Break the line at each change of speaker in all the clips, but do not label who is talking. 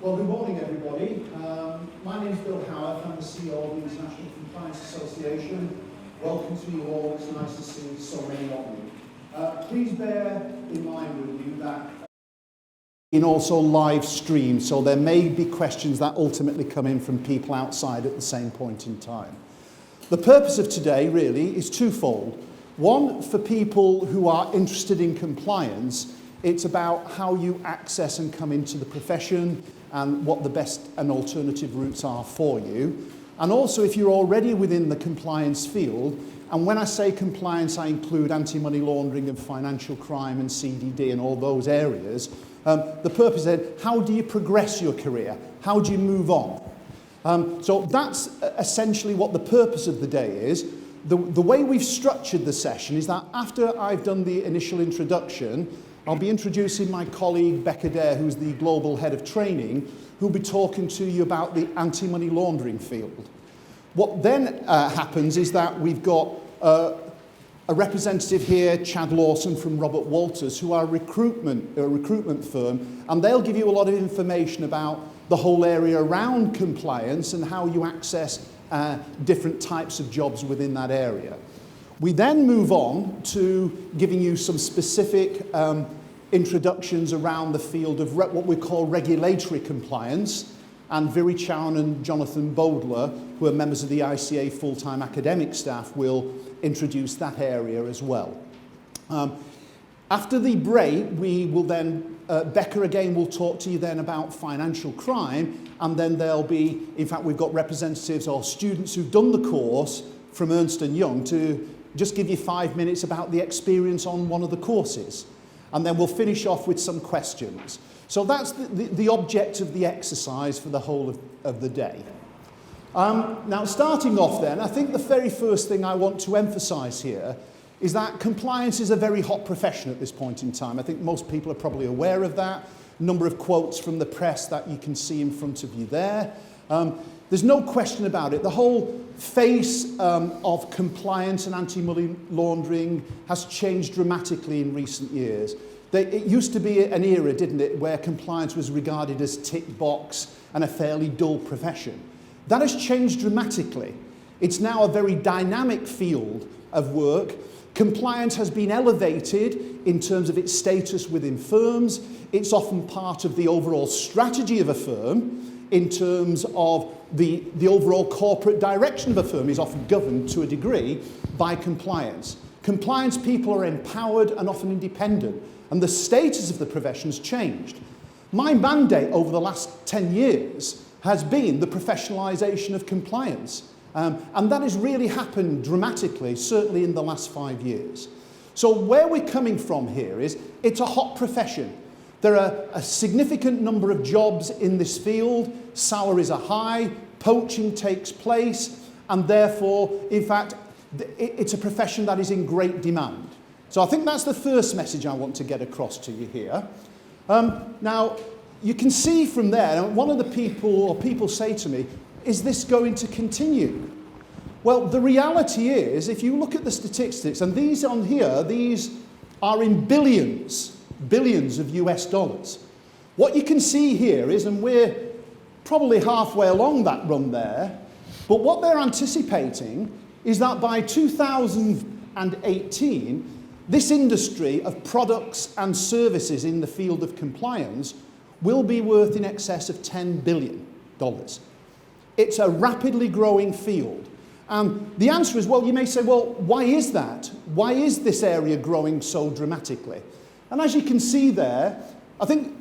Well, good morning, everybody. My name is Bill Howarth. I'm the CEO of the International Compliance Association. Welcome to you all. It's nice to see so many of you. Please bear in mind with you that in also live stream, so there may be questions that ultimately come in from people outside at the same point in time. The purpose of today really is twofold. One, for people who are interested in compliance, it's about how you access and come into the profession and what the best and alternative routes are for you. And also if you're already within the compliance field, and when I say compliance, I include anti-money laundering and financial crime and CDD and all those areas. The purpose is, how do you progress your career? How do you move on? So that's essentially what the purpose of the day is. The way we've structured the session is that after I've done the initial introduction, I'll be introducing my colleague Becca Dare, who's the Global Head of Training, who'll be talking to you about the anti-money laundering field. What then happens is that we've got a representative here, Chad Lawson from Robert Walters, who are a recruitment firm, and they'll give you a lot of information about the whole area around compliance and how you access different types of jobs within that area. We then move on to giving you some specific introductions around the field of what we call regulatory compliance, and Viri Chown and Jonathan Bodler, who are members of the ICA full-time academic staff, will introduce that area as well. After the break, we will then, Becca again will talk to you then about financial crime, and then there'll be, in fact, we've got representatives or students who've done the course from Ernst & Young to just give you 5 minutes about the experience on one of the courses. And then we'll finish off with some questions. So that's the object of the exercise for the whole of the day. Now, starting off then, I think the very first thing I want to emphasize here is that compliance is a very hot profession at this point in time. I think most people are probably aware of that. A number of quotes from the press that you can see in front of you there. There's no question about it. The whole face of compliance and anti-money laundering has changed dramatically in recent years. It used to be an era, didn't it, where compliance was regarded as tick box and a fairly dull profession. That has changed dramatically. It's now a very dynamic field of work. Compliance has been elevated in terms of its status within firms. It's often part of the overall strategy of a firm. In terms of the overall corporate direction of a firm is often governed to a degree by compliance. Compliance people are empowered and often independent, and the status of the profession has changed. My mandate over the last 10 years has been the professionalisation of compliance, and that has really happened dramatically, certainly in the last 5 years. So where we're coming from here is it's a hot profession. There are a significant number of jobs in this field, salaries are high, poaching takes place, and therefore, in fact, it's a profession that is in great demand. So I think that's the first message I want to get across to you here. Now, you can see from there, and one of the people say to me, is this going to continue? Well, the reality is, if you look at the statistics, and these on here, these are in billions of US dollars. What you can see here is, and we're probably halfway along that run there, but what they're anticipating is that by 2018, this industry of products and services in the field of compliance will be worth in excess of $10 billion. It's a rapidly growing field. And the answer is, well, you may say, well, why is that? Why is this area growing so dramatically? And as you can see there, I think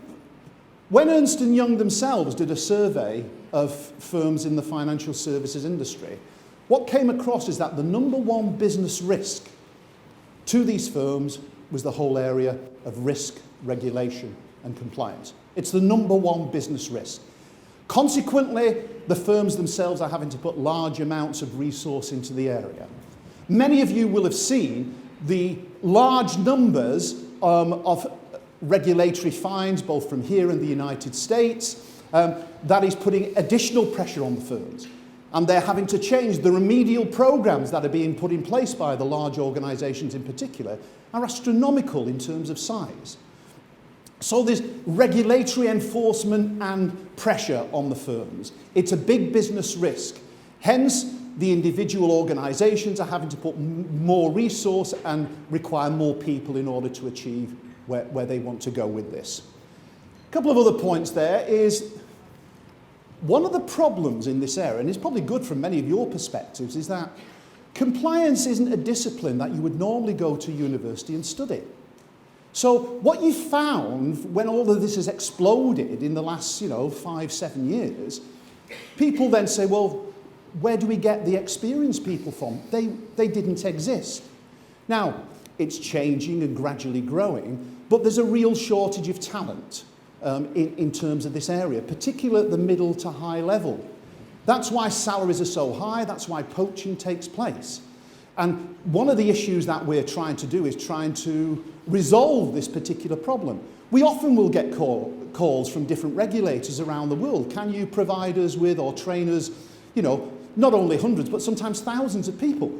when Ernst & Young themselves did a survey of firms in the financial services industry, what came across is that the number one business risk to these firms was the whole area of risk, regulation, and compliance. It's the number one business risk. Consequently, the firms themselves are having to put large amounts of resource into the area. Many of you will have seen the large numbers of regulatory fines, both from here and the United States, that is putting additional pressure on the firms. And they're having to change the remedial programs that are being put in place by the large organisations in particular are astronomical in terms of size. So there's regulatory enforcement and pressure on the firms. It's a big business risk. Hence, the individual organisations are having to put more resource and require more people in order to achieve where they want to go with this. A couple of other points there is, one of the problems in this area, and it's probably good from many of your perspectives, is that compliance isn't a discipline that you would normally go to university and study. So what you found when all of this has exploded in the last, 5-7 years, people then say, well, where do we get the experienced people from? They didn't exist. Now, it's changing and gradually growing, but there's a real shortage of talent in terms of this area, particularly at the middle to high level. That's why salaries are so high, that's why poaching takes place. And one of the issues that we're trying to do is trying to resolve this particular problem. We often will get calls from different regulators around the world. Can you provide us with, or train us, not only hundreds, but sometimes thousands of people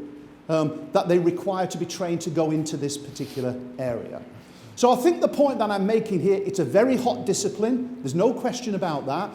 that they require to be trained to go into this particular area. So I think the point that I'm making here, it's a very hot discipline. There's no question about that.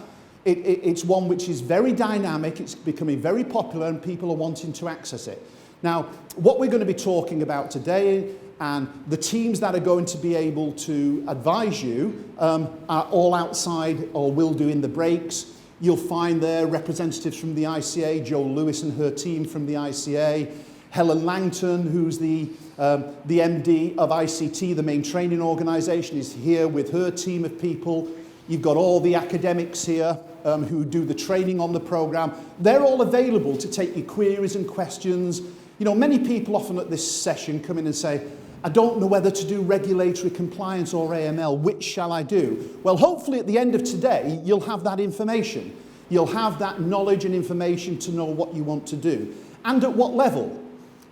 It's one which is very dynamic. It's becoming very popular and people are wanting to access it. Now, what we're going to be talking about today, and the teams that are going to be able to advise you are all outside, or will do in the breaks. You'll find there representatives from the ICA, Jo Lewis and her team from the ICA, Helen Langton, who's the MD of ICT, the main training organisation, is here with her team of people. You've got all the academics here who do the training on the programme. They're all available to take your queries and questions. Many people often at this session come in and say, I don't know whether to do regulatory compliance or AML, which shall I do? Well, hopefully at the end of today, you'll have that information. You'll have that knowledge and information to know what you want to do. And at what level?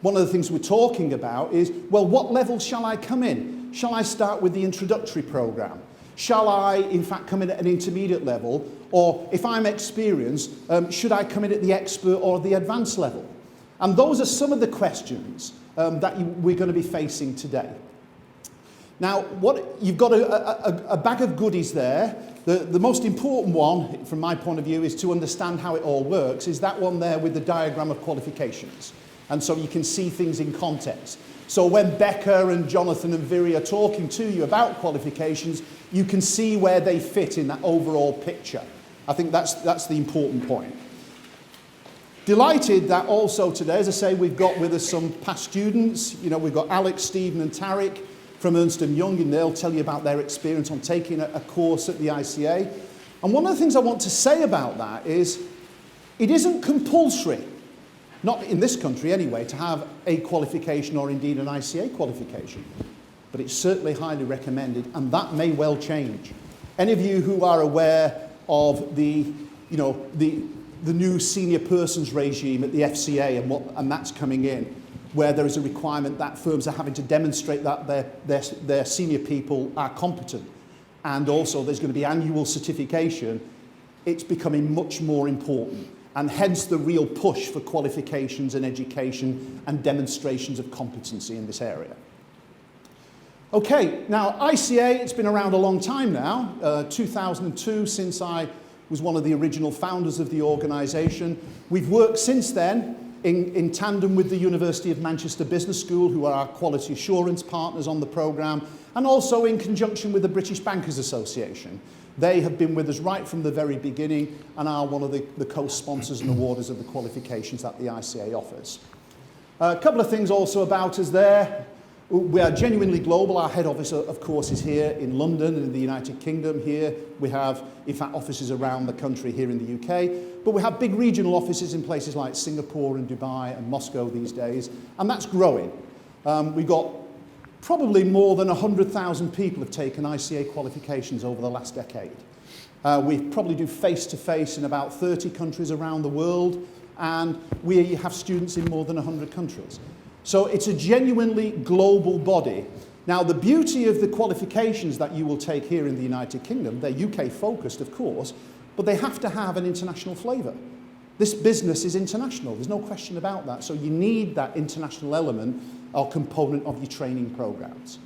One of the things we're talking about is, well, what level shall I come in? Shall I start with the introductory programme? Shall I, in fact, come in at an intermediate level? Or if I'm experienced, should I come in at the expert or the advanced level? And those are some of the questions that we're going to be facing today. Now, you've got a bag of goodies there. The most important one, from my point of view, is to understand how it all works, is that one there with the diagram of qualifications. And so you can see things in context. So when Becca and Jonathan and Viri are talking to you about qualifications, you can see where they fit in that overall picture. I think that's the important point. Delighted that also today, as I say, we've got with us some past students. We've got Alex, Stephen and Tarek from Ernst & Young, and they'll tell you about their experience on taking a course at the ICA. And one of the things I want to say about that is, it isn't compulsory, not in this country anyway, to have a qualification or indeed an ICA qualification. But it's certainly highly recommended, and that may well change. Any of you who are aware of the new senior persons regime at the FCA and that's coming in, where there is a requirement that firms are having to demonstrate that their senior people are competent, and also there's going to be annual certification, it's becoming much more important, and hence the real push for qualifications and education and demonstrations of competency in this area. Okay, now ICA, it's been around a long time now, 2002, since I was one of the original founders of the organisation. We've worked since then in tandem with the University of Manchester Business School, who are our quality assurance partners on the programme, and also in conjunction with the British Bankers Association. They have been with us right from the very beginning and are one of the co-sponsors and awarders of the qualifications that the ICA offers. A couple of things also about us there. We are genuinely global. Our head office, of course, is here in London, in the United Kingdom. Here we have, in fact, offices around the country here in the UK. But we have big regional offices in places like Singapore and Dubai and Moscow these days, and that's growing. We've got probably more than 100,000 people have taken ICA qualifications over the last decade. We probably do face-to-face in about 30 countries around the world, and we have students in more than 100 countries. So it's a genuinely global body. Now, the beauty of the qualifications that you will take here in the United Kingdom, they're UK-focused, of course, but they have to have an international flavour. This business is international, there's no question about that. So you need that international element or component of your training programmes.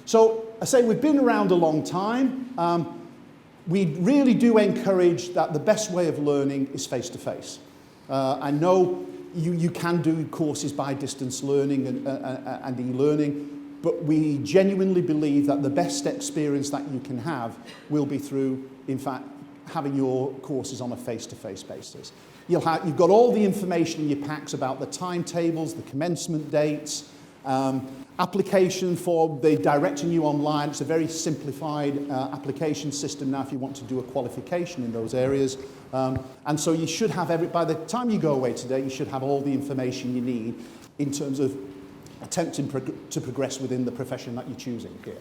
So I say we've been around a long time. We really do encourage that the best way of learning is face-to-face. I know you can do courses by distance learning and e-learning, but we genuinely believe that the best experience that you can have will be through, in fact, having your courses on a face-to-face basis. You've got all the information in your packs about the timetables, the commencement dates, application for the directing you online. It's a very simplified application system now if you want to do a qualification in those areas. And so you should have by the time you go away today, you should have all the information you need in terms of attempting to progress within the profession that you're choosing here.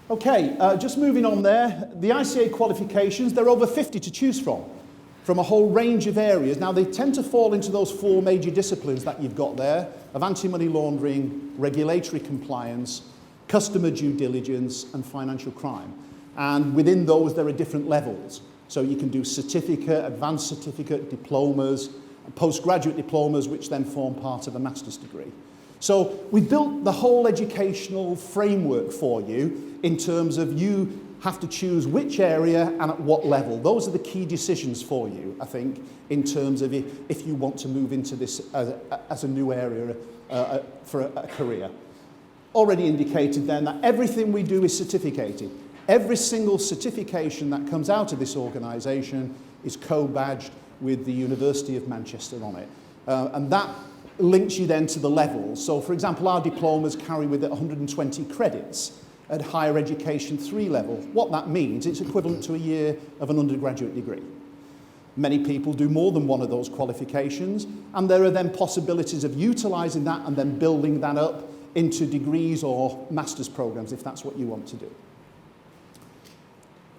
Okay, just moving on there. The ICA qualifications, there are over 50 to choose from a whole range of areas. Now, they tend to fall into those 4 major disciplines that you've got there, of anti-money laundering, regulatory compliance, customer due diligence, and financial crime. And within those, there are different levels. So you can do certificate, advanced certificate, diplomas, postgraduate diplomas, which then form part of a master's degree. So we built the whole educational framework for you in terms of you have to choose which area and at what level. Those are the key decisions for you, I think, in terms of if you want to move into this as a new area for a career. Already indicated then that everything we do is certificated. Every single certification that comes out of this organisation is co-badged with the University of Manchester on it. And that links you then to the levels. So, for example, our diplomas carry with it 120 credits at higher education 3 level. What that means, it's equivalent to a year of an undergraduate degree. Many people do more than one of those qualifications, and there are then possibilities of utilising that and then building that up into degrees or master's programs if that's what you want to do.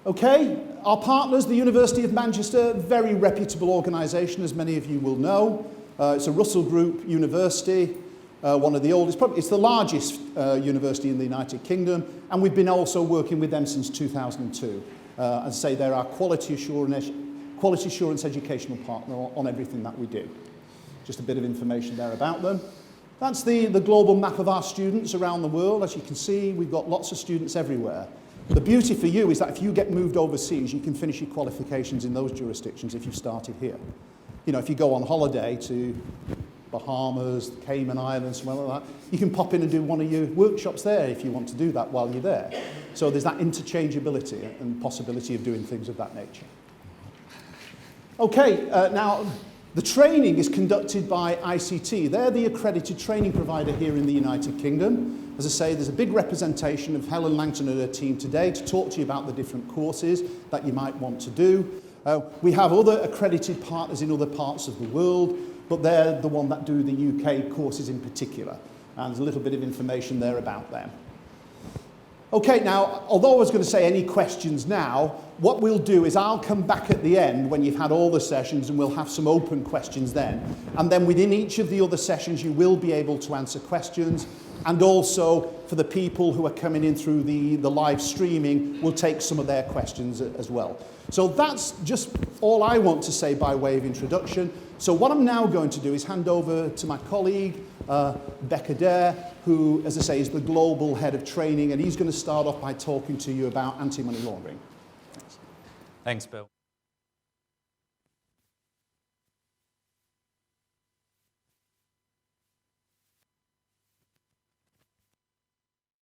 Okay, our partners, the University of Manchester, very reputable organisation, as many of you will know. It's a Russell Group university, one of the oldest, probably it's the largest university in the United Kingdom, and we've been also working with them since 2002. As I say, they're our quality assurance educational partner on everything that we do. Just a bit of information there about them. That's the global map of our students around the world. As you can see, we've got lots of students everywhere. The beauty for you is that if you get moved overseas, you can finish your qualifications in those jurisdictions if you started here. You know, if you go on holiday to Bahamas, the Cayman Islands, somewhere like that, you can pop in and do one of your workshops there if you want to do that while you're there. So there's that interchangeability and possibility of doing things of that nature. Okay, now the training is conducted by ICT. They're the accredited training provider here in the United Kingdom. As I say, there's a big representation of Helen Langton and her team today to talk to you about the different courses that you might want to do. We have other accredited partners in other parts of the world, but they're the one that do the UK courses in particular. And there's a little bit of information there about them. Okay, now, although I was going to say any questions now, what we'll do is I'll come back at the end when you've had all the sessions and we'll have some open questions then. And then within each of the other sessions, you will be able to answer questions. And also, for the people who are coming in through the live streaming, we'll take some of their questions as well. So that's just all I want to say by way of introduction. So what I'm now going to do is hand over to my colleague, Becca Dare, who, as I say, is the global head of training, and he's going to start off by talking to you about anti-money laundering.
Thanks, Bill.